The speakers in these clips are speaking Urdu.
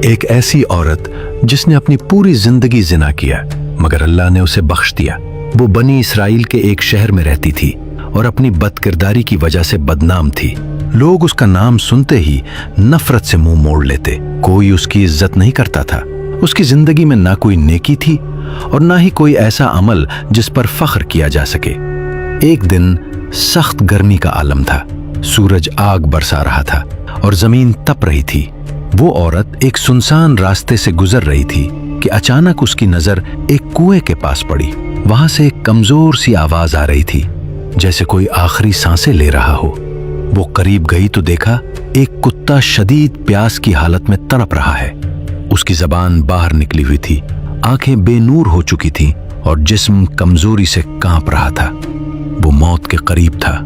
ایک ایسی عورت جس نے اپنی پوری زندگی زنا کیا مگر اللہ نے اسے بخش دیا۔ وہ بنی اسرائیل کے ایک شہر میں رہتی تھی اور اپنی بد کرداری کی وجہ سے بدنام تھی۔ لوگ اس کا نام سنتے ہی نفرت سے منہ موڑ لیتے۔ کوئی اس کی عزت نہیں کرتا تھا۔ اس کی زندگی میں نہ کوئی نیکی تھی اور نہ ہی کوئی ایسا عمل جس پر فخر کیا جا سکے۔ ایک دن سخت گرمی کا عالم تھا، سورج آگ برسا رہا تھا اور زمین تپ رہی تھی۔ وہ عورت ایک سنسان راستے سے گزر رہی تھی کہ اچانک اس کی نظر ایک کنویں کے پاس پڑی۔ وہاں سے ایک کمزور سی آواز آ رہی تھی، جیسے کوئی آخری سانسیں لے رہا ہو۔ وہ قریب گئی تو دیکھا ایک کتا شدید پیاس کی حالت میں تڑپ رہا ہے۔ اس کی زبان باہر نکلی ہوئی تھی، آنکھیں بے نور ہو چکی تھیں اور جسم کمزوری سے کانپ رہا تھا۔ وہ موت کے قریب تھا۔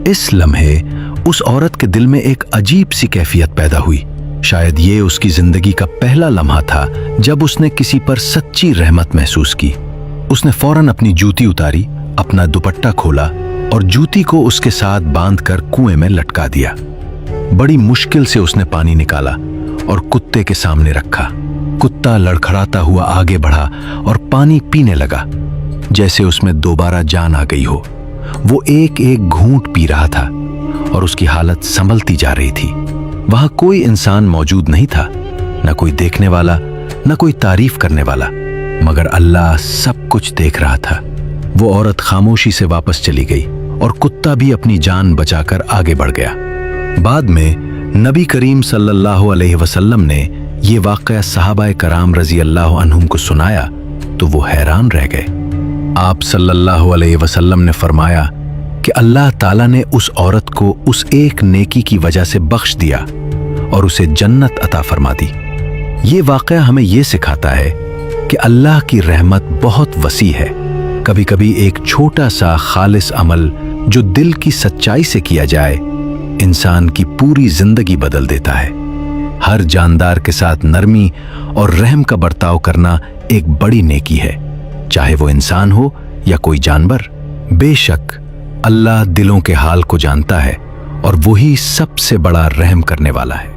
اس لمحے اس عورت کے دل میں ایک عجیب سی کیفیت پیدا ہوئی۔ شاید یہ اس کی زندگی کا پہلا لمحہ تھا جب اس نے کسی پر سچی رحمت محسوس کی۔ اس نے فوراً اپنی جوتی اتاری، اپنا دوپٹہ کھولا اور جوتی کو اس کے ساتھ باندھ کر کنویں میں لٹکا دیا۔ بڑی مشکل سے اس نے پانی نکالا اور کتے کے سامنے رکھا۔ کتا لڑکھڑاتا ہوا آگے بڑھا اور پانی پینے لگا، جیسے اس میں دوبارہ جان آ گئی ہو۔ وہ ایک ایک گھونٹ پی رہا تھا اور اس کی حالت سنبھلتی جا رہی تھی۔ وہاں کوئی انسان موجود نہیں تھا، نہ کوئی دیکھنے والا، نہ کوئی تعریف کرنے والا، مگر اللہ سب کچھ دیکھ رہا تھا۔ وہ عورت خاموشی سے واپس چلی گئی اور کتا بھی اپنی جان بچا کر آگے بڑھ گیا۔ بعد میں نبی کریم صلی اللہ علیہ وسلم نے یہ واقعہ صحابہ کرام رضی اللہ عنہم کو سنایا تو وہ حیران رہ گئے۔ آپ صلی اللہ علیہ وسلم نے فرمایا کہ اللہ تعالیٰ نے اس عورت کو اس ایک نیکی کی وجہ سے بخش دیا اور اسے جنت عطا فرما دی۔ یہ واقعہ ہمیں یہ سکھاتا ہے کہ اللہ کی رحمت بہت وسیع ہے۔ کبھی کبھی ایک چھوٹا سا خالص عمل جو دل کی سچائی سے کیا جائے انسان کی پوری زندگی بدل دیتا ہے۔ ہر جاندار کے ساتھ نرمی اور رحم کا برتاؤ کرنا ایک بڑی نیکی ہے، چاہے وہ انسان ہو یا کوئی جانور۔ بے شک اللہ دلوں کے حال کو جانتا ہے اور وہی سب سے بڑا رحم کرنے والا ہے۔